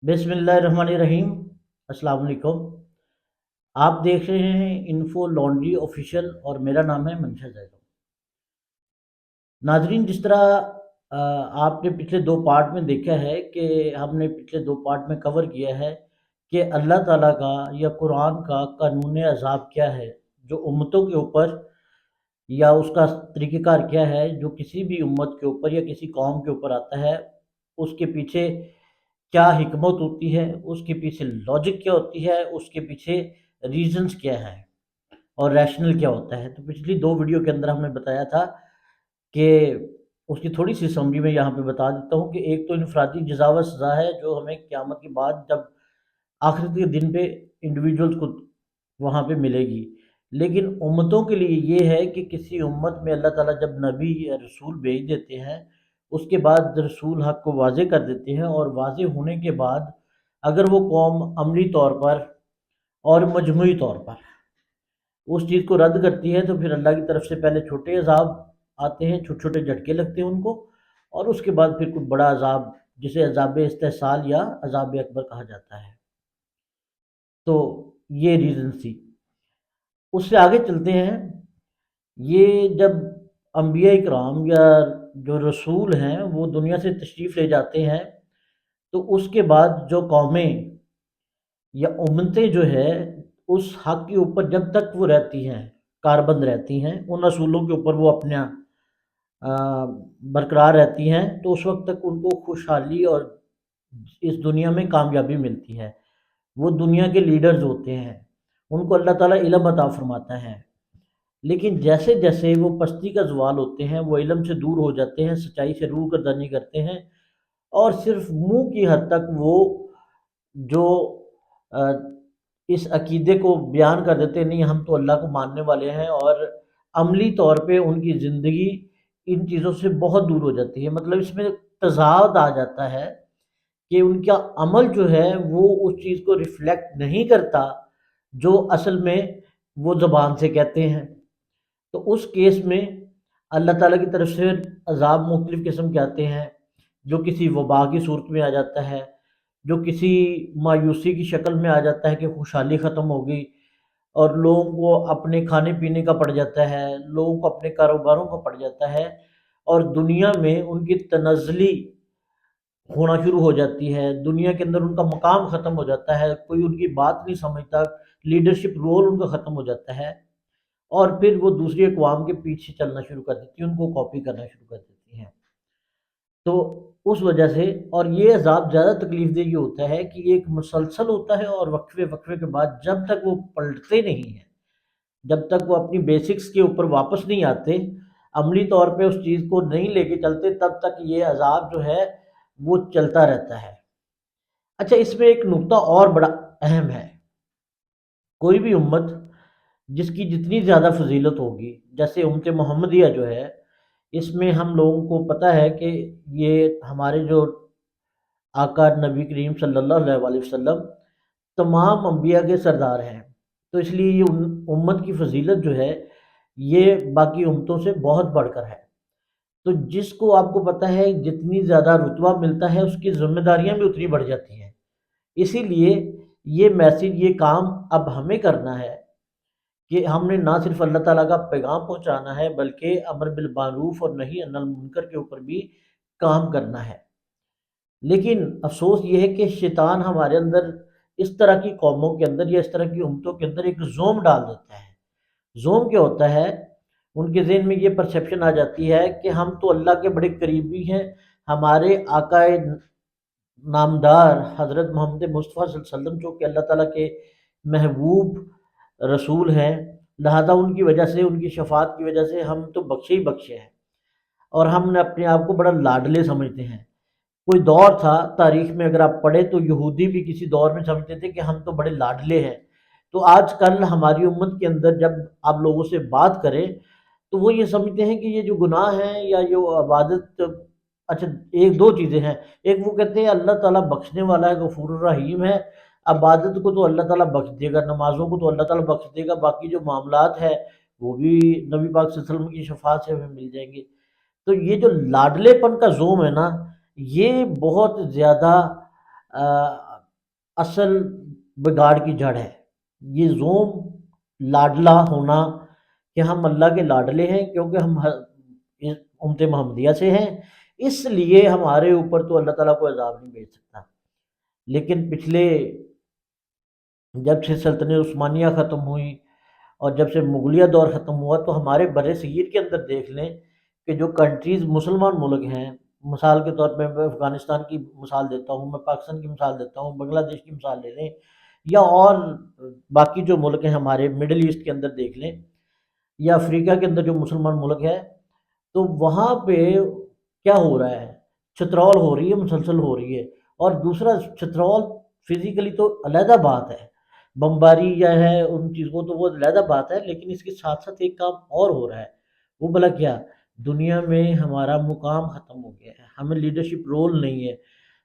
بسم اللہ الرحمن الرحیم۔ السلام علیکم۔ آپ دیکھ رہے ہیں انفو لانڈری آفیشیل اور میرا نام ہے منشا زیدہ۔ ناظرین، جس طرح آپ نے پچھلے دو پارٹ میں دیکھا ہے کہ ہم نے پچھلے دو پارٹ میں کور کیا ہے کہ اللہ تعالیٰ کا یا قرآن کا قانون عذاب کیا ہے جو امتوں کے اوپر، یا اس کا طریقہ کار کیا ہے جو کسی بھی امت کے اوپر یا کسی قوم کے اوپر آتا ہے، اس کے پیچھے کیا حکمت ہوتی ہے، اس کے پیچھے لاجک کیا ہوتی ہے، اس کے پیچھے ریزنز کیا ہے اور ریشنل کیا ہوتا ہے۔ تو پچھلی دو ویڈیو کے اندر ہم نے بتایا تھا کہ اس کی تھوڑی سی سمری میں یہاں پہ بتا دیتا ہوں کہ ایک تو انفرادی جزا و سزا ہے جو ہمیں قیامت کے بعد جب آخرت کے دن پہ انڈیویجولز کو وہاں پہ ملے گی، لیکن امتوں کے لیے یہ ہے کہ کسی امت میں اللہ تعالیٰ جب نبی یا رسول بھیج دیتے ہیں، اس کے بعد رسول حق کو واضح کر دیتے ہیں، اور واضح ہونے کے بعد اگر وہ قوم عملی طور پر اور مجموعی طور پر اس چیز کو رد کرتی ہے تو پھر اللہ کی طرف سے پہلے چھوٹے عذاب آتے ہیں، چھوٹے چھوٹے جھٹکے لگتے ہیں ان کو، اور اس کے بعد پھر کوئی بڑا عذاب جسے عذاب استحصال یا عذاب اکبر کہا جاتا ہے۔ تو یہ ریزن تھی۔ اس سے آگے چلتے ہیں۔ یہ جب انبیاء اکرام یا جو رسول ہیں وہ دنیا سے تشریف لے جاتے ہیں، تو اس کے بعد جو قومیں یا امتیں جو ہے اس حق کے اوپر جب تک وہ رہتی ہیں، کاربند رہتی ہیں، ان اصولوں کے اوپر وہ اپنا برقرار رہتی ہیں، تو اس وقت تک ان کو خوشحالی اور اس دنیا میں کامیابی ملتی ہے۔ وہ دنیا کے لیڈرز ہوتے ہیں، ان کو اللہ تعالیٰ علم عطا فرماتا ہے، لیکن جیسے جیسے وہ پستی کا زوال ہوتے ہیں، وہ علم سے دور ہو جاتے ہیں، سچائی سے روح گردانی کرتے ہیں، اور صرف منہ کی حد تک وہ جو اس عقیدے کو بیان کر دیتے ہیں، نہیں ہم تو اللہ کو ماننے والے ہیں، اور عملی طور پہ ان کی زندگی ان چیزوں سے بہت دور ہو جاتی ہے۔ مطلب اس میں تضاد آ جاتا ہے کہ ان کا عمل جو ہے وہ اس چیز کو ریفلیکٹ نہیں کرتا جو اصل میں وہ زبان سے کہتے ہیں۔ تو اس کیس میں اللہ تعالیٰ کی طرف سے عذاب مختلف قسم کے آتے ہیں، جو کسی وبا کی صورت میں آ جاتا ہے، جو کسی مایوسی کی شکل میں آ جاتا ہے کہ خوشحالی ختم ہو گئی، اور لوگوں کو اپنے کھانے پینے کا پڑ جاتا ہے، لوگوں کو اپنے کاروباروں کا پڑ جاتا ہے، اور دنیا میں ان کی تنزلی ہونا شروع ہو جاتی ہے، دنیا کے اندر ان کا مقام ختم ہو جاتا ہے، کوئی ان کی بات نہیں سمجھتا، لیڈرشپ رول ان کا ختم ہو جاتا ہے، اور پھر وہ دوسری اقوام کے پیچھے چلنا شروع کر دیتی ہیں، ان کو کاپی کرنا شروع کر دیتی ہیں۔ تو اس وجہ سے، اور یہ عذاب زیادہ تکلیف دہ یہ ہوتا ہے کہ یہ ایک مسلسل ہوتا ہے، اور وقفے وقفے کے بعد جب تک وہ پلٹتے نہیں ہیں، جب تک وہ اپنی بیسکس کے اوپر واپس نہیں آتے، عملی طور پہ اس چیز کو نہیں لے کے چلتے، تب تک یہ عذاب جو ہے وہ چلتا رہتا ہے۔ اچھا، اس میں ایک نقطہ اور بڑا اہم ہے۔ کوئی بھی امت جس کی جتنی زیادہ فضیلت ہوگی، جیسے امت محمدیہ جو ہے، اس میں ہم لوگوں کو پتہ ہے کہ یہ ہمارے جو آقا نبی کریم صلی اللہ علیہ وسلم تمام انبیاء کے سردار ہیں، تو اس لیے یہ امت کی فضیلت جو ہے یہ باقی امتوں سے بہت بڑھ کر ہے۔ تو جس کو آپ کو پتہ ہے جتنی زیادہ رتبہ ملتا ہے، اس کی ذمہ داریاں بھی اتنی بڑھ جاتی ہیں۔ اسی لیے یہ میسیج، یہ کام اب ہمیں کرنا ہے کہ ہم نے نہ صرف اللہ تعالیٰ کا پیغام پہنچانا ہے، بلکہ امر بالمعروف اور نہی عن المنکر کے اوپر بھی کام کرنا ہے۔ لیکن افسوس یہ ہے کہ شیطان ہمارے اندر اس طرح کی قوموں کے اندر یا اس طرح کی امتوں کے اندر ایک زوم ڈال دیتا ہے۔ زوم کیا ہوتا ہے؟ ان کے ذہن میں یہ پرسیپشن آ جاتی ہے کہ ہم تو اللہ کے بڑے قریبی ہیں، ہمارے آقا نامدار حضرت محمد مصطفیٰ صلی اللہ علیہ وسلم جو کہ اللہ تعالیٰ کے محبوب رسول ہیں، لہذا ان کی وجہ سے، ان کی شفاعت کی وجہ سے ہم تو بخشے ہی بخشے ہیں، اور ہم نے اپنے آپ کو بڑا لاڈلے سمجھتے ہیں۔ کوئی دور تھا تاریخ میں، اگر آپ پڑھیں تو یہودی بھی کسی دور میں سمجھتے تھے کہ ہم تو بڑے لاڈلے ہیں۔ تو آج کل ہماری امت کے اندر جب آپ لوگوں سے بات کریں تو وہ یہ سمجھتے ہیں کہ یہ جو گناہ ہیں یا جو عبادت، اچھا ایک دو چیزیں ہیں۔ ایک وہ کہتے ہیں اللہ تعالیٰ بخشنے والا ہے، غفور الرحیم ہے، عبادت کو تو اللہ تعالیٰ بخش دے گا، نمازوں کو تو اللہ تعالیٰ بخش دے گا، باقی جو معاملات ہے وہ بھی نبی پاک صلی اللہ علیہ وسلم کی شفاعت سے ہمیں مل جائیں گے۔ تو یہ جو لاڈلے پن کا زوم ہے نا، یہ بہت زیادہ اصل بگاڑ کی جڑ ہے۔ یہ زوم لاڈلا ہونا کہ ہم اللہ کے لاڈلے ہیں کیونکہ ہم امت محمدیہ سے ہیں، اس لیے ہمارے اوپر تو اللہ تعالیٰ کو عذاب نہیں بھیج سکتا۔ لیکن پچھلے جب سے سلطنت عثمانیہ ختم ہوئی اور جب سے مغلیہ دور ختم ہوا تو ہمارے بر صغیر کے اندر دیکھ لیں کہ جو کنٹریز مسلمان ملک ہیں، مثال کے طور پہ میں افغانستان کی مثال دیتا ہوں، میں پاکستان کی مثال دیتا ہوں، بنگلہ دیش کی مثال لے لیں، یا اور باقی جو ملک ہیں ہمارے مڈل ایسٹ کے اندر دیکھ لیں، یا افریقہ کے اندر جو مسلمان ملک ہے، تو وہاں پہ کیا ہو رہا ہے؟ چترول ہو رہی ہے، مسلسل ہو رہی ہے۔ اور دوسرا چترول فزیکلی تو علیحدہ بات ہے، بمباری یا ہے ان چیزوں تو وہ علیحدہ بات ہے، لیکن اس کے ساتھ ساتھ ایک کام اور ہو رہا ہے، وہ بلا کیا؟ دنیا میں ہمارا مقام ختم ہو گیا ہے، ہمیں لیڈرشپ رول نہیں ہے۔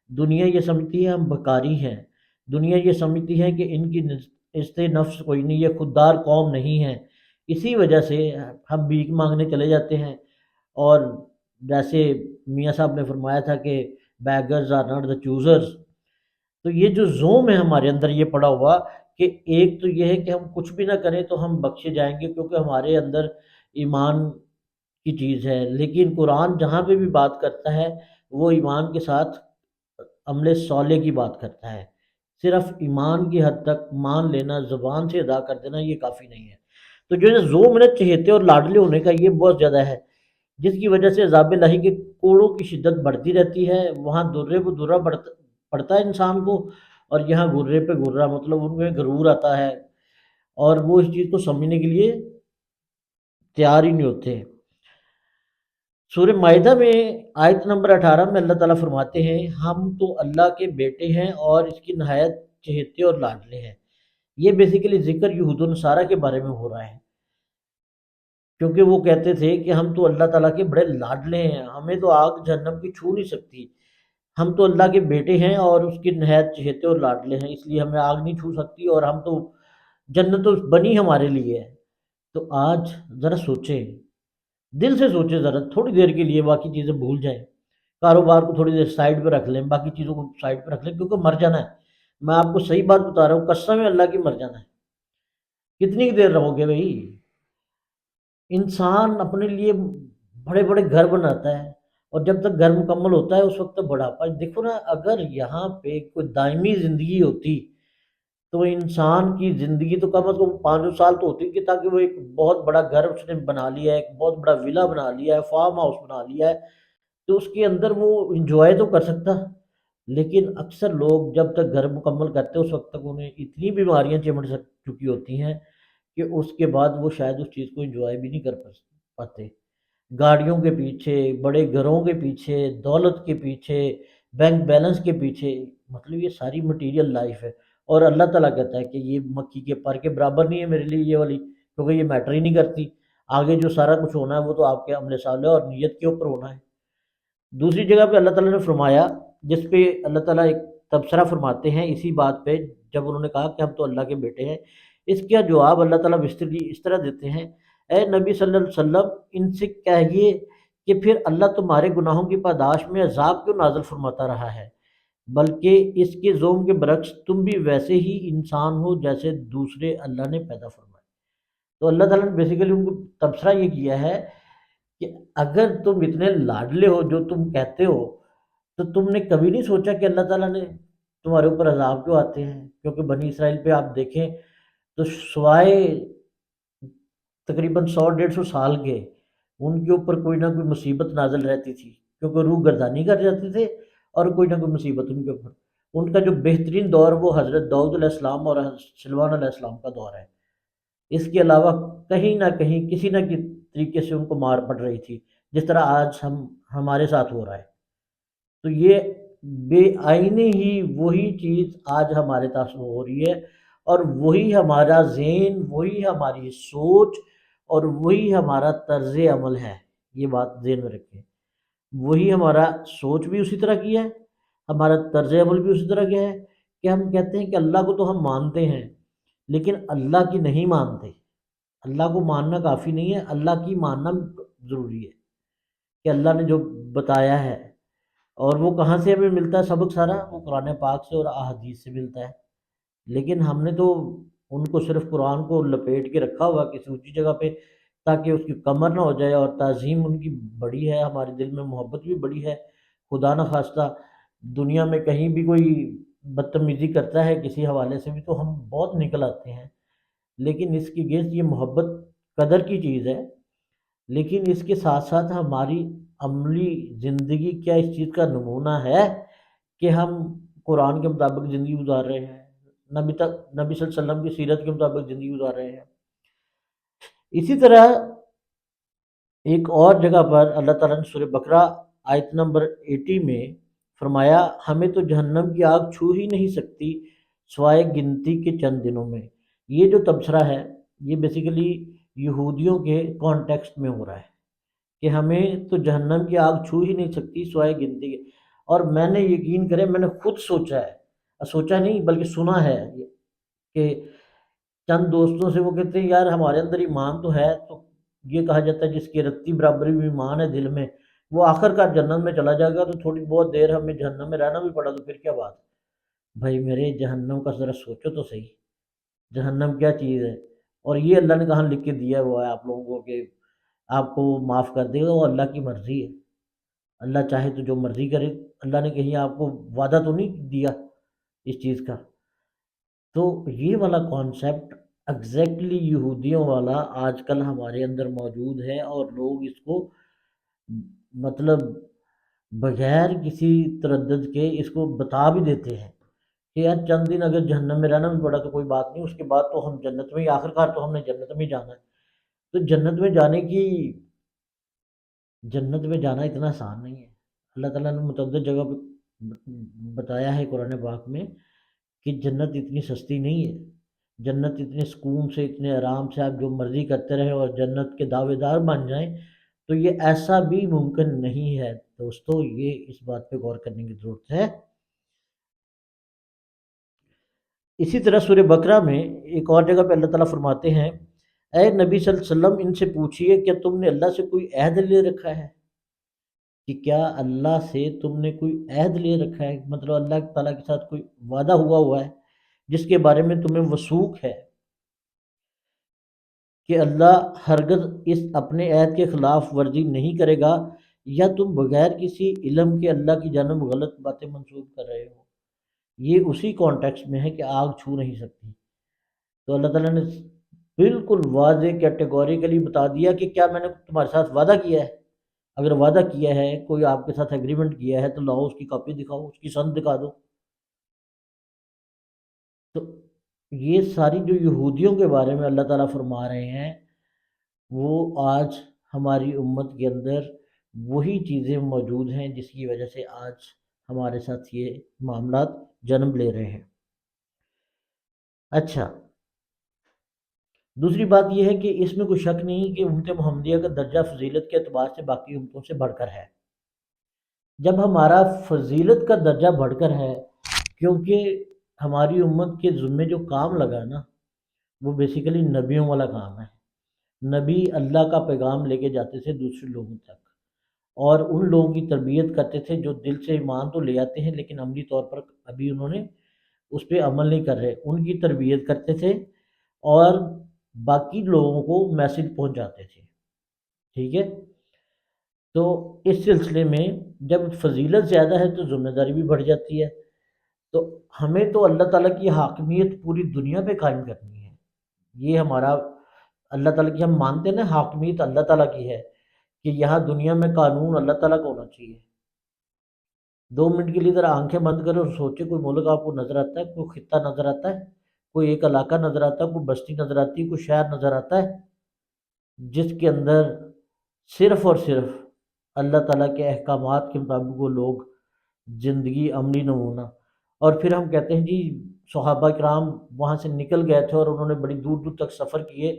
دنیا یہ سمجھتی ہے ہم بھکاری ہیں، دنیا یہ سمجھتی ہے کہ ان کی عزت نفس کوئی نہیں، یہ خوددار قوم نہیں ہے۔ اسی وجہ سے ہم بھیک مانگنے چلے جاتے ہیں، اور جیسے میاں صاحب نے فرمایا تھا کہ beggars are not the choosers, تو یہ جو زوم ہے ہمارے اندر یہ پڑا ہوا کہ ایک تو یہ ہے کہ ہم کچھ بھی نہ کریں تو ہم بخشے جائیں گے کیونکہ ہمارے اندر ایمان کی چیز ہے، لیکن قرآن جہاں پہ بھی بات کرتا ہے وہ ایمان کے ساتھ عمل صالح کی بات کرتا ہے۔ صرف ایمان کی حد تک مان لینا، زبان سے ادا کر دینا یہ کافی نہیں ہے۔ تو جو زوم ہے چہیتے اور لاڈلے ہونے کا یہ بہت زیادہ ہے، جس کی وجہ سے عذاب الہی کے کوڑوں کی شدت بڑھتی رہتی ہے۔ وہاں درے پہ درہ پڑتا ہے انسان کو، اور یہاں گرے پہ گرا، مطلب ان میں غرور آتا ہے اور وہ اس چیز کو سمجھنے کے لیے تیار ہی نہیں ہوتے۔ سورہ مائدہ میں آیت نمبر 18 میں اللہ تعالیٰ فرماتے ہیں ہم تو اللہ کے بیٹے ہیں اور اس کی نہایت چہیتے اور لاڈلے ہیں۔ یہ بیسیکلی ذکر یہود و نصارہ کے بارے میں ہو رہا ہے، کیونکہ وہ کہتے تھے کہ ہم تو اللہ تعالیٰ کے بڑے لاڈلے ہیں، ہمیں تو آگ جہنم کی چھو نہیں سکتی، ہم تو اللہ کے بیٹے ہیں اور اس کے نہایت چہیتے اور لاڈلے ہیں، اس لیے ہمیں آگ نہیں چھو سکتی، اور ہم تو جنت تو بنی ہمارے لیے ہے۔ تو آج ذرا سوچیں، دل سے سوچیں، ذرا تھوڑی دیر کے لیے باقی چیزیں بھول جائیں، کاروبار کو تھوڑی دیر سائڈ پہ رکھ لیں، باقی چیزوں کو سائڈ پہ رکھ لیں، کیونکہ مر جانا ہے۔ میں آپ کو صحیح بات بتا رہا ہوں، قسم ہے اللہ کی، مر جانا ہے۔ کتنی دیر رہو گے بھائی؟ انسان اپنے لیے بڑے بڑے گھر بناتا ہے، اور جب تک گھر مکمل ہوتا ہے اس وقت تک بڑھاپا۔ دیکھو نا، اگر یہاں پہ کوئی دائمی زندگی ہوتی تو انسان کی زندگی تو کم از کم 500 سال تو ہوتی، کہ تاکہ وہ ایک بہت بڑا گھر اس نے بنا لیا ہے، ایک بہت بڑا ولا بنا لیا ہے، فارم ہاؤس بنا لیا ہے، تو اس کے اندر وہ انجوائے تو کر سکتا۔ لیکن اکثر لوگ جب تک گھر مکمل کرتے اس وقت تک انہیں اتنی بیماریاں چمٹ چکی ہوتی ہیں کہ اس کے بعد وہ شاید اس چیز کو انجوائے بھی نہیں کر پاتے۔ گاڑیوں کے پیچھے، بڑے گھروں کے پیچھے، دولت کے پیچھے، بینک بیلنس کے پیچھے، مطلب یہ ساری مٹیریل لائف ہے۔ اور اللہ تعالیٰ کہتا ہے کہ یہ مکھی کے پر کے برابر نہیں ہے میرے لیے یہ والی، کیونکہ یہ میٹر ہی نہیں کرتی، آگے جو سارا کچھ ہونا ہے وہ تو آپ کے عمل صالح اور نیت کے اوپر ہونا ہے۔ دوسری جگہ پہ اللہ تعالیٰ نے فرمایا، جس پہ اللہ تعالیٰ ایک تبصرہ فرماتے ہیں اسی بات پہ، جب انہوں نے کہا کہ ہم تو اللہ کے بیٹے ہیں، اس کا جواب اللہ تعالیٰ اس طرح دیتے ہیں، اے نبی صلی اللہ علیہ وسلم ان سے کہیے کہ پھر اللہ تمہارے گناہوں کی پاداش میں عذاب کیوں نازل فرماتا رہا ہے، بلکہ اس کے زوم کے برعکس تم بھی ویسے ہی انسان ہو جیسے دوسرے اللہ نے پیدا فرمائے۔ تو اللہ تعالیٰ نے بیسیکلی ان کو تبصرہ یہ کیا ہے کہ اگر تم اتنے لاڈلے ہو جو تم کہتے ہو، تو تم نے کبھی نہیں سوچا کہ اللہ تعالیٰ نے تمہارے اوپر عذاب کیوں آتے ہیں؟ کیونکہ بنی اسرائیل پہ آپ دیکھیں تو سوائے تقریباً 100 150 سال کے ان کے اوپر کوئی نہ کوئی مصیبت نازل رہتی تھی، کیونکہ روح گردانی کر جاتے تھے اور کوئی نہ کوئی مصیبت ان کے اوپر۔ ان کا جو بہترین دور وہ حضرت داؤد علیہ السلام اور حضرت سلیمان علیہ السلام کا دور ہے۔ اس کے علاوہ کہیں نہ کہیں کسی نہ کسی طریقے سے ان کو مار پڑ رہی تھی، جس طرح آج ہمارے ساتھ ہو رہا ہے۔ تو یہ بے آئینی ہی وہی چیز آج ہمارے پاس ہو رہی ہے، اور وہی ہمارا ذہن، وہی ہماری سوچ اور وہی ہمارا طرز عمل ہے۔ یہ بات ذہن میں رکھیں، وہی ہمارا سوچ بھی اسی طرح کی ہے، ہمارا طرز عمل بھی اسی طرح کا ہے، کہ ہم کہتے ہیں کہ اللہ کو تو ہم مانتے ہیں لیکن اللہ کی نہیں مانتے۔ اللہ کو ماننا کافی نہیں ہے، اللہ کی ماننا ضروری ہے، کہ اللہ نے جو بتایا ہے اور وہ کہاں سے ہمیں ملتا ہے سبق سارا؟ وہ قرآن پاک سے اور احادیث سے ملتا ہے۔ لیکن ہم نے تو ان کو صرف قرآن کو لپیٹ کے رکھا ہوا کسی اونچی جگہ پہ تاکہ اس کی کمر نہ ہو جائے، اور تعظیم ان کی بڑی ہے، ہمارے دل میں محبت بھی بڑی ہے۔ خدا نخواستہ دنیا میں کہیں بھی کوئی بدتمیزی کرتا ہے کسی حوالے سے بھی تو ہم بہت نکل آتے ہیں، لیکن اس کی گیس یہ محبت قدر کی چیز ہے۔ لیکن اس کے ساتھ ساتھ ہماری عملی زندگی کیا اس چیز کا نمونہ ہے کہ ہم قرآن کے مطابق زندگی گزار رہے ہیں، نبی صلی اللہ علیہ وسلم کی سیرت کے مطابق زندگی گزار رہے ہیں؟ اسی طرح ایک اور جگہ پر اللہ تعالیٰ نے سورہ بقرہ آیت نمبر 80 میں فرمایا، ہمیں تو جہنم کی آگ چھو ہی نہیں سکتی سوائے گنتی کے چند دنوں میں۔ یہ جو تبصرہ ہے یہ بیسیکلی یہودیوں کے کانٹیکسٹ میں ہو رہا ہے کہ ہمیں تو جہنم کی آگ چھو ہی نہیں سکتی سوائے گنتی کے۔ اور میں نے یقین کرے میں نے خود سوچا ہے، سوچا نہیں بلکہ سنا ہے کہ چند دوستوں سے وہ کہتے ہیں یار ہمارے اندر ایمان تو ہے، تو یہ کہا جاتا ہے جس کی رتی برابری بھی ایمان ہے دل میں وہ آخر کار جنت میں چلا جائے گا، تو تھوڑی بہت دیر ہمیں جہنم میں رہنا بھی پڑا تو پھر کیا بات؟ بھائی میرے جہنم کا ذرا سوچو تو صحیح، جہنم کیا چیز ہے؟ اور یہ اللہ نے کہاں لکھ کے دیا ہوا ہے آپ لوگوں کو کہ آپ کو وہ معاف کر دے گا، وہ اللہ کی مرضی ہے، اللہ چاہے تو جو مرضی کرے۔ اللہ نے کہیں آپ کو وعدہ تو نہیں دیا اس چیز کا؟ تو یہ والا کانسیپٹ ایگزیکٹلی یہودیوں والا آج کل ہمارے اندر موجود ہے، اور لوگ اس کو مطلب بغیر کسی تردد کے اس کو بتا بھی دیتے ہیں کہ یار چند دن اگر جہنم میں رہنا بھی پڑا تو کوئی بات نہیں، اس کے بعد تو ہم جنت میں ہی، آخر کار تو ہم نے جنت میں ہی جانا ہے۔ تو جنت میں جانا اتنا آسان نہیں ہے۔ اللہ تعالیٰ نے متعدد جگہ پہ بتایا ہے قرآن پاک میں کہ جنت اتنی سستی نہیں ہے، جنت اتنے سکون سے اتنے آرام سے آپ جو مرضی کرتے رہیں اور جنت کے دعوے دار بن جائیں، تو یہ ایسا بھی ممکن نہیں ہے دوستو، یہ اس بات پہ غور کرنے کی ضرورت ہے۔ اسی طرح سورہ بقرہ میں ایک اور جگہ پہ اللہ تعالیٰ فرماتے ہیں، اے نبی صلی اللہ علیہ وسلم ان سے پوچھئے کیا تم نے اللہ سے کوئی عہد لے رکھا ہے؟ کہ کیا اللہ سے تم نے کوئی عہد لے رکھا ہے، مطلب اللہ تعالیٰ کے ساتھ کوئی وعدہ ہوا ہے جس کے بارے میں تمہیں وثوق ہے کہ اللہ ہرگز اس اپنے عہد کے خلاف ورزی نہیں کرے گا، یا تم بغیر کسی علم کے اللہ کی جانب غلط باتیں منسوخ کر رہے ہو؟ یہ اسی کانٹیکسٹ میں ہے کہ آگ چھو نہیں سکتی۔ تو اللہ تعالیٰ نے بالکل واضح کیٹیگوریکلی بتا دیا کہ کیا میں نے تمہارے ساتھ وعدہ کیا ہے؟ اگر وعدہ کیا ہے، کوئی آپ کے ساتھ ایگریمنٹ کیا ہے تو لاؤ اس کی کاپی دکھاؤ، اس کی سند دکھا دو۔ تو یہ ساری جو یہودیوں کے بارے میں اللہ تعالیٰ فرما رہے ہیں وہ آج ہماری امت کے اندر وہی چیزیں موجود ہیں جس کی وجہ سے آج ہمارے ساتھ یہ معاملات جنم لے رہے ہیں۔ اچھا، دوسری بات یہ ہے کہ اس میں کوئی شک نہیں کہ امت محمدیہ کا درجہ فضیلت کے اعتبار سے باقی امتوں سے بڑھ کر ہے۔ جب ہمارا فضیلت کا درجہ بڑھ کر ہے، کیونکہ ہماری امت کے ذمے جو کام لگا نا وہ بیسیکلی نبیوں والا کام ہے۔ نبی اللہ کا پیغام لے کے جاتے تھے دوسرے لوگوں تک، اور ان لوگوں کی تربیت کرتے تھے جو دل سے ایمان تو لے آتے ہیں لیکن عملی طور پر ابھی انہوں نے اس پہ عمل نہیں کر رہے، ان کی تربیت کرتے تھے اور باقی لوگوں کو میسج پہنچاتے تھے۔ ٹھیک ہے، تو اس سلسلے میں جب فضیلت زیادہ ہے تو ذمہ داری بھی بڑھ جاتی ہے۔ تو ہمیں تو اللہ تعالیٰ کی حاکمیت پوری دنیا پہ قائم کرنی ہے، یہ ہمارا اللہ تعالیٰ کی ہم مانتے ہیں نا حاکمیت اللہ تعالیٰ کی ہے کہ یہاں دنیا میں قانون اللہ تعالیٰ کا ہونا چاہیے۔ 2 منٹ کے لیے ذرا آنکھیں بند کرو اور سوچے کوئی ملک آپ کو نظر آتا ہے، کوئی خطہ نظر آتا ہے، کوئی ایک علاقہ نظر آتا ہے، کوئی بستی نظر آتی ہے، کوئی شہر نظر آتا ہے جس کے اندر صرف اور صرف اللہ تعالیٰ کے احکامات کے مطابق وہ لوگ زندگی عملی نمونہ؟ اور پھر ہم کہتے ہیں جی صحابہ کرام وہاں سے نکل گئے تھے اور انہوں نے بڑی دور دور تک سفر کیے،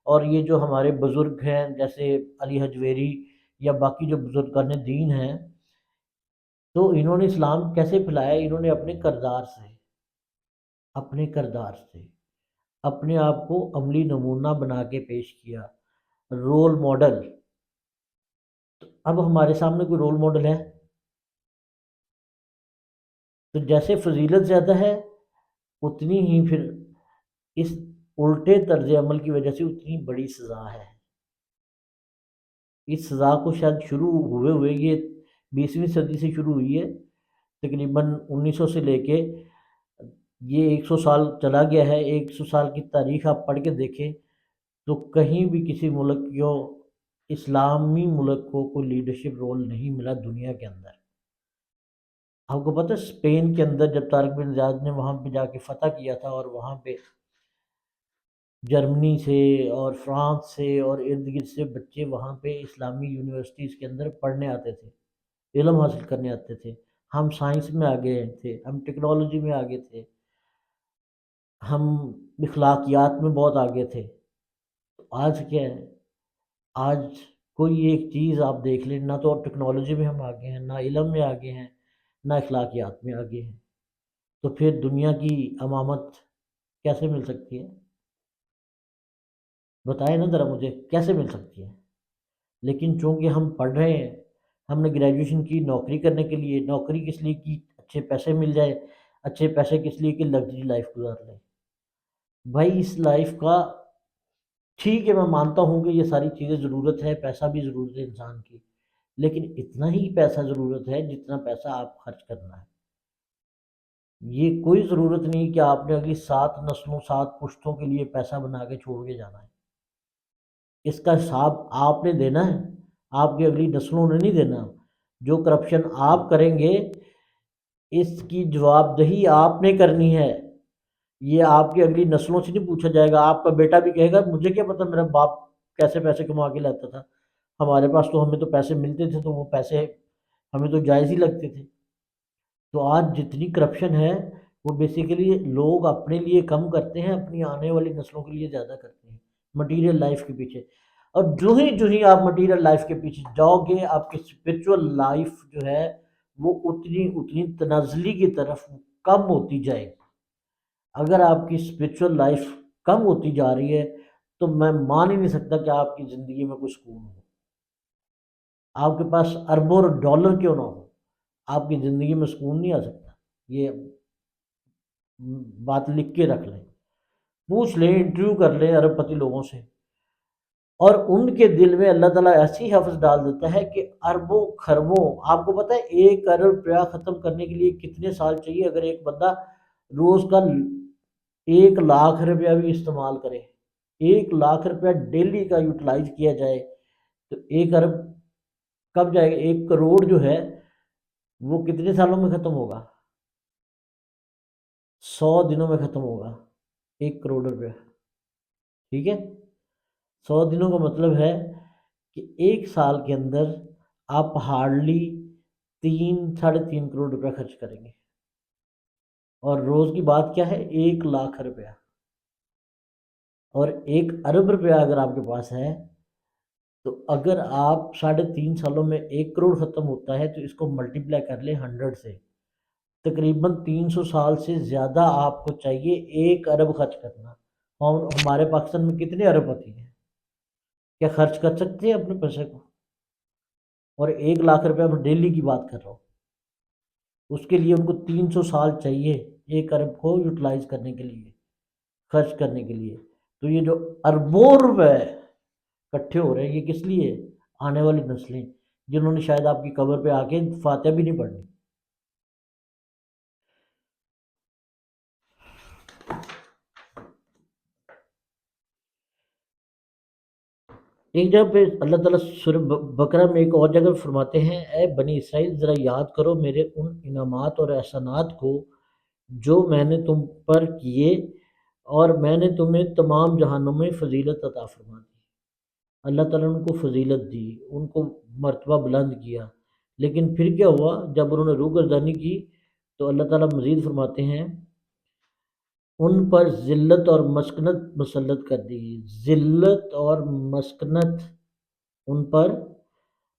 اور یہ جو ہمارے بزرگ ہیں جیسے علی حجویری یا باقی جو بزرگان دین ہیں، تو انہوں نے اسلام کیسے پھیلایا؟ انہوں نے اپنے کردار سے اپنے آپ کو عملی نمونہ بنا کے پیش کیا، رول ماڈل۔ اب ہمارے سامنے کوئی رول ماڈل ہے؟ تو جیسے فضیلت زیادہ ہے اتنی ہی پھر اس الٹے طرز عمل کی وجہ سے اتنی بڑی سزا ہے۔ اس سزا کو شاید شروع ہوئے ہوئے یہ 20ویں صدی سے شروع ہوئی ہے، تقریباً 1900 سے لے کے یہ 100 سال چلا گیا ہے۔ 100 سال کی تاریخ آپ پڑھ کے دیکھیں تو کہیں بھی کسی ملک کو، اسلامی ملک کو، کوئی لیڈرشپ رول نہیں ملا دنیا کے اندر۔ آپ کو پتہ ہے اسپین کے اندر جب طارق بن زیاد نے وہاں پہ جا کے فتح کیا تھا، اور وہاں پہ جرمنی سے اور فرانس سے اور ارد گرد سے بچے وہاں پہ اسلامی یونیورسٹیز کے اندر پڑھنے آتے تھے، علم حاصل کرنے آتے تھے۔ ہم سائنس میں آگے تھے، ہم ٹیکنالوجی میں آگے تھے، ہم اخلاقیات میں بہت آگے تھے۔ تو آج کیا ہے؟ آج کوئی ایک چیز آپ دیکھ لیں، نہ تو ٹیکنالوجی میں ہم آگے ہیں، نہ علم میں آگے ہیں، نہ اخلاقیات میں آگے ہیں۔ تو پھر دنیا کی امامت کیسے مل سکتی ہے؟ بتائیں نا ذرا مجھے، کیسے مل سکتی ہے؟ لیکن چونکہ ہم پڑھ رہے ہیں، ہم نے گریجویشن کی نوکری کرنے کے لیے، نوکری کس لیے کی؟ اچھے پیسے مل جائے۔ اچھے پیسے کس لیے؟ کہ لگژری لائف گزار لیں۔ بھائی اس لائف کا ٹھیک ہے، میں مانتا ہوں کہ یہ ساری چیزیں ضرورت ہے، پیسہ بھی ضرورت ہے انسان کی، لیکن اتنا ہی پیسہ ضرورت ہے جتنا پیسہ آپ خرچ کرنا ہے۔ یہ کوئی ضرورت نہیں کہ آپ نے اگلی 7 نسلوں، 7 پشتوں کے لیے پیسہ بنا کے چھوڑ کے جانا ہے۔ اس کا حساب آپ نے دینا ہے، آپ کی اگلی نسلوں نے نہیں دینا۔ جو کرپشن آپ کریں گے اس کی جواب دہی آپ نے کرنی ہے۔ یہ آپ کی اگلی نسلوں سے نہیں پوچھا جائے گا۔ آپ کا بیٹا بھی کہے گا مجھے کیا پتا میرا باپ کیسے پیسے کما کے لاتا تھا، ہمارے پاس تو، ہمیں تو پیسے ملتے تھے تو وہ پیسے ہمیں تو جائز ہی لگتے تھے۔ تو آج جتنی کرپشن ہے وہ بیسیکلی لوگ اپنے لیے کم کرتے ہیں، اپنی آنے والی نسلوں کے لیے زیادہ کرتے ہیں، مٹیریل لائف کے پیچھے۔ اور جو ہی آپ مٹیریل لائف کے پیچھے جاؤ گے، آپ کی اسپرچول لائف جو ہے وہ اتنی تنزلی کی طرف کم ہوتی جائے گی۔ اگر آپ کی اسپرچول لائف کم ہوتی جا رہی ہے تو میں مان ہی نہیں سکتا کہ آپ کی زندگی میں کوئی سکون ہو۔ آپ کے پاس اربوں ڈالر کیوں نہ ہو، آپ کی زندگی میں سکون نہیں آ سکتا۔ یہ بات لکھ کے رکھ لیں، پوچھ لیں، انٹرویو کر لیں ارب پتی لوگوں سے، اور ان کے دل میں اللہ تعالیٰ ایسی حفظ ڈال دیتا ہے کہ اربوں خربوں، آپ کو پتہ ہے 1 ارب روپیہ ختم کرنے کے لیے کتنے سال چاہیے؟ اگر ایک بندہ روز کا 1 لاکھ روپیہ بھی استعمال کرے، 1 لاکھ روپیہ ڈیلی کا یوٹیلائز کیا جائے تو 1 ارب کب جائے گا؟ 1 کروڑ جو ہے وہ کتنے سالوں میں ختم ہوگا؟ 100 دنوں میں ختم ہوگا 1 کروڑ روپیہ، ٹھیک ہے؟ 100 دنوں کا مطلب ہے کہ 1 سال کے اندر آپ ہارڈلی 3 ساڑھے 3 کروڑ روپیہ خرچ کریں گے، اور روز کی بات کیا ہے؟ 1 لاکھ روپیہ، اور 1 ارب روپیہ اگر آپ کے پاس ہے تو اگر آپ ساڑھے 3 سالوں میں 1 کروڑ ختم ہوتا ہے تو اس کو ملٹیپلائی کر لیں 100 سے، تقریباً 300 سال سے زیادہ آپ کو چاہیے 1 ارب خرچ کرنا۔ اور ہمارے پاکستان میں کتنے ارب پتی ہیں؟ کیا خرچ کر سکتے ہیں اپنے پیسے کو؟ اور 1 لاکھ روپیہ میں ڈیلی کی بات کر رہا ہوں، اس کے لیے ان کو 300 سال چاہیے 1 ارب کو یوٹیلائز کرنے کے لیے، خرچ کرنے کے لیے۔ تو یہ جو اربوں روپے اکٹھے ہو رہے ہیں یہ کس لیے؟ آنے والی نسلیں، جنہوں نے شاید آپ کی قبر پہ آ کے فاتحہ بھی نہیں پڑھنی۔ ایک جگہ پہ اللہ تعالیٰ سورہ بقرہ میں ایک اور جگہ فرماتے ہیں، اے بنی اسرائیل ذرا یاد کرو میرے ان انعامات اور احسانات کو جو میں نے تم پر کیے، اور میں نے تمہیں تمام جہانوں میں فضیلت عطا فرما دی۔ اللہ تعالیٰ نے ان کو فضیلت دی، ان کو مرتبہ بلند کیا، لیکن پھر کیا ہوا؟ جب انہوں نے روگردانی کی تو اللہ تعالیٰ مزید فرماتے ہیں ان پر ذلت اور مسکنت مسلط کر دی گئی، ذلت اور مسکنت ان پر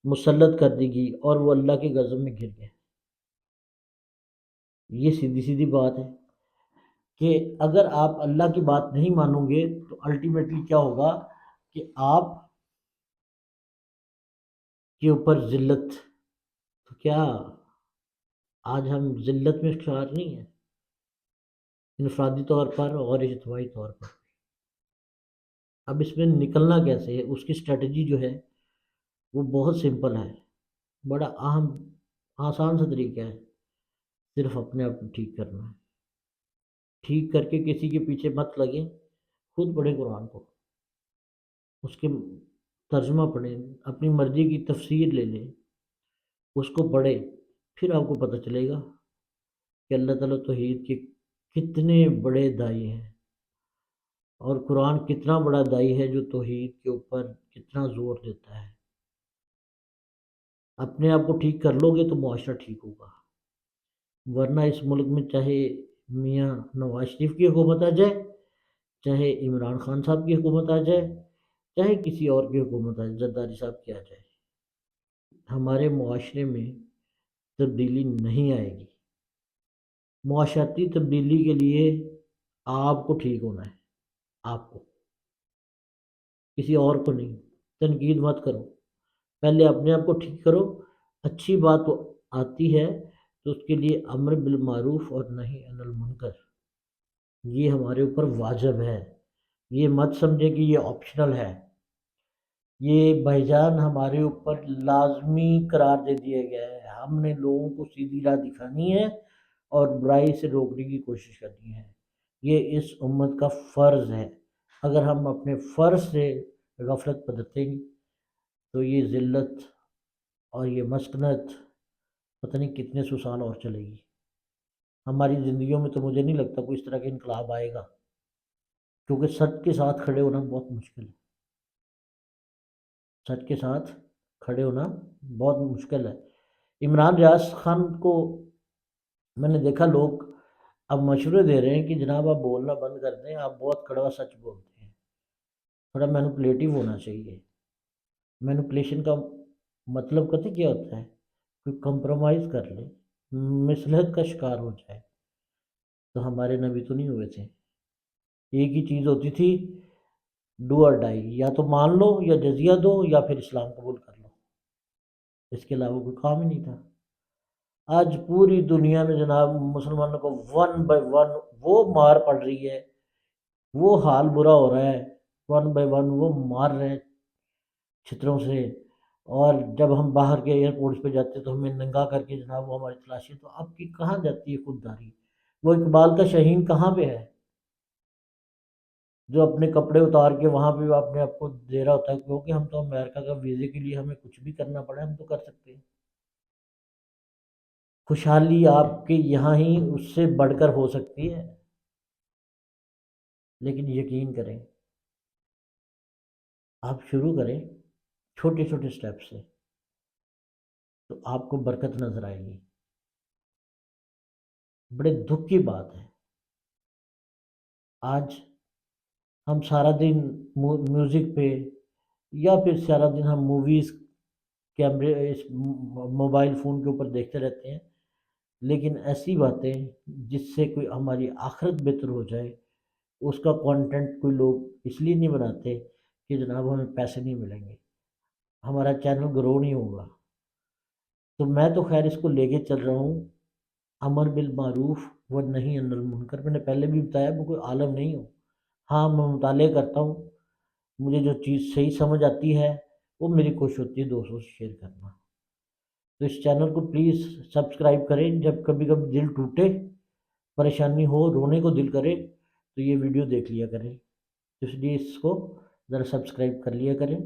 مسلط کر دی گئی، اور وہ اللہ کے غضب میں گر گئے۔ یہ سیدھی سیدھی بات ہے کہ اگر آپ اللہ کی بات نہیں مانو گے تو الٹیمیٹلی کیا ہوگا کہ آپ کے اوپر ذلت، تو کیا آج ہم ذلت میں شکار نہیں ہیں، انفرادی طور پر اور اجتماعی طور پر۔ اب اس میں نکلنا کیسے ہے، اس کی اسٹریٹجی جو ہے وہ بہت سمپل ہے، بڑا اہم آسان سا طریقہ ہے، صرف اپنے آپ کو ٹھیک کرنا ہے۔ ٹھیک کر کے کسی کے پیچھے مت لگیں، خود پڑھیں قرآن کو، اس کے ترجمہ پڑھیں، اپنی مرضی کی تفسیر لے لیں، اس کو پڑھیں، پھر آپ کو پتہ چلے گا کہ اللہ تعالیٰ توحید کے کتنے بڑے دائی ہیں، اور قرآن کتنا بڑا دائی ہے جو توحید کے اوپر کتنا زور دیتا ہے۔ اپنے آپ کو ٹھیک کر لو گے تو معاشرہ ٹھیک ہوگا، ورنہ اس ملک میں چاہے میاں نواز شریف کی حکومت آ جائے، چاہے عمران خان صاحب کی حکومت آ جائے، چاہے کسی اور کی حکومت آ جائے، زرداری صاحب کی آ جائے، ہمارے معاشرے میں تبدیلی نہیں آئے گی۔ معاشرتی تبدیلی کے لیے آپ کو ٹھیک ہونا ہے، آپ کو، کسی اور کو نہیں۔ تنقید مت کرو، پہلے اپنے آپ کو ٹھیک کرو۔ اچھی بات آتی ہے تو اس کے لیے امر بالمعروف اور نہی عن المنکر، یہ ہمارے اوپر واجب ہے۔ یہ مت سمجھیں کہ یہ آپشنل ہے، یہ بھائی جان ہمارے اوپر لازمی قرار دے دیا گیا ہے۔ ہم نے لوگوں کو سیدھی راہ دکھانی ہے اور برائی سے روکنے کی کوشش کرنی ہے، یہ اس امت کا فرض ہے۔ اگر ہم اپنے فرض سے غفلت برتیں گے تو یہ ذلت اور یہ مسکنت پتہ نہیں کتنے سو سال اور چلے گی۔ ہماری زندگیوں میں تو مجھے نہیں لگتا کوئی اس طرح کا انقلاب آئے گا، کیونکہ سچ کے ساتھ کھڑے ہونا بہت مشکل ہے، سچ کے ساتھ کھڑے ہونا بہت مشکل ہے۔ عمران ریاض خان کو میں نے دیکھا، لوگ اب مشورے دے رہے ہیں کہ جناب آپ بولنا بند کر دیں، آپ بہت کڑوا سچ بولتے ہیں، تھوڑا مینوپولیٹو ہونا چاہیے۔ مینوپولیشن کا مطلب پتہ کیا ہوتا ہے؟ کوئی کمپرومائز کر لے، مصلحت کا شکار ہو جائے۔ تو ہمارے نبی تو نہیں ہوئے تھے، ایک ہی چیز ہوتی تھی، ڈو اور ڈائی، یا تو مان لو یا جزیہ دو یا پھر اسلام قبول کر لو، اس کے علاوہ کوئی کام ہی نہیں تھا۔ آج پوری دنیا میں جناب مسلمانوں کو ون بائی ون وہ مار پڑ رہی ہے، وہ حال برا ہو رہا ہے، ون بائی ون وہ مار رہے ہیں چھتروں سے، اور جب ہم باہر کے ایئرپورٹس پہ جاتے ہیں تو ہمیں ننگا کر کے جناب وہ ہماری تلاشی، تو آپ کی کہاں جاتی ہے خودداری؟ وہ اقبال کا شاہین کہاں پہ ہے جو اپنے کپڑے اتار کے وہاں پہ اپنے آپ کو دے رہا ہوتا ہے؟ کیونکہ ہم تو امریکہ کا ویزے کے لیے ہمیں کچھ بھی کرنا پڑے ہم تو کر سکتے ہیں۔ خوشحالی آپ کے یہاں ہی اس سے بڑھ کر ہو سکتی ہے، لیکن یقین کریں، آپ شروع کریں چھوٹے چھوٹے سٹیپ سے، تو آپ کو برکت نظر آئے گی۔ بڑے دکھ کی بات ہے، آج ہم سارا دن میوزک پہ یا پھر سارا دن ہم موویز کیمرے اس موبائل فون کے اوپر دیکھتے رہتے ہیں، لیکن ایسی باتیں جس سے کوئی ہماری آخرت بہتر ہو جائے اس کا کانٹینٹ کوئی لوگ اس لیے نہیں بناتے کہ جناب ہمیں پیسے نہیں ملیں گے، ہمارا چینل گرو نہیں ہوگا۔ تو میں تو خیر اس کو لے کے چل رہا ہوں، امر بالمعروف و نہی عن المنکر۔ میں نے پہلے بھی بتایا میں کوئی عالم نہیں ہوں، ہاں میں مطالعے کرتا ہوں، مجھے جو چیز صحیح سمجھ آتی ہے وہ میری کوشش ہوتی ہے دوستوں سے شیئر کرنا۔ تو اس چینل کو پلیز سبسکرائب کریں، جب کبھی کبھی دل ٹوٹے، پریشانی ہو، رونے کو دل کرے تو یہ ویڈیو دیکھ لیا کریں، اس لیے اس کو ذرا سبسکرائب کر لیا کریں۔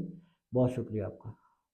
بہت شکریہ آپ کا۔